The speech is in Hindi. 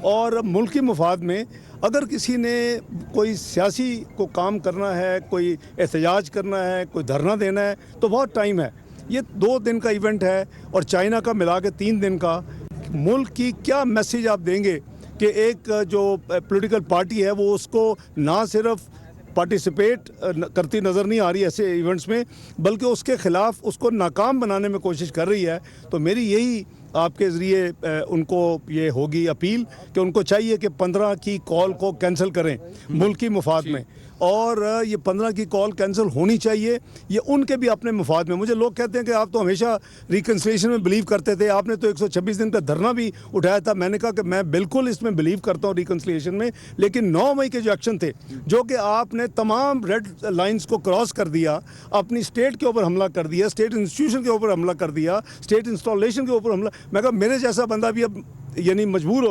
और मुल्क के मुफाद में अगर किसी ने कोई सियासी को काम करना है, कोई एहतजाज करना है, कोई धरना देना है तो बहुत टाइम है। ये 2 दिन का इवेंट है और चाइना का मिला के 3 दिन का। मुल्क की क्या मैसेज आप देंगे कि एक जो पॉलिटिकल पार्टी है वो उसको ना सिर्फ पार्टिसिपेट करती नज़र नहीं आ रही ऐसे इवेंट्स में, बल्कि उसके ख़िलाफ़ उसको नाकाम बनाने में कोशिश कर रही है। तो मेरी यही आपके ज़रिए उनको ये होगी अपील कि उनको चाहिए कि 15 की कॉल को कैंसिल करें मुल्क की मुफाद में, और ये 15 की कॉल कैंसिल होनी चाहिए, ये उनके भी अपने मुफाद में। मुझे लोग कहते हैं कि आप तो हमेशा रिकन्सिलिएशन में बिलीव करते थे, आपने तो 126 दिन का धरना भी उठाया था। मैंने कहा कि मैं बिल्कुल इसमें बिलीव करता हूँ रिकन्सिलिएशन में, लेकिन 9 मई के जो एक्शन थे, जो कि आपने तमाम रेड लाइन्स को क्रॉस कर दिया, अपनी स्टेट के ऊपर हमला कर दिया, स्टेट इंस्टीट्यूशन के ऊपर हमला कर दिया, स्टेट इंस्टॉलेशन के ऊपर हमला, मैं कहा मेरे जैसा बंदा भी अब यानी मजबूर हो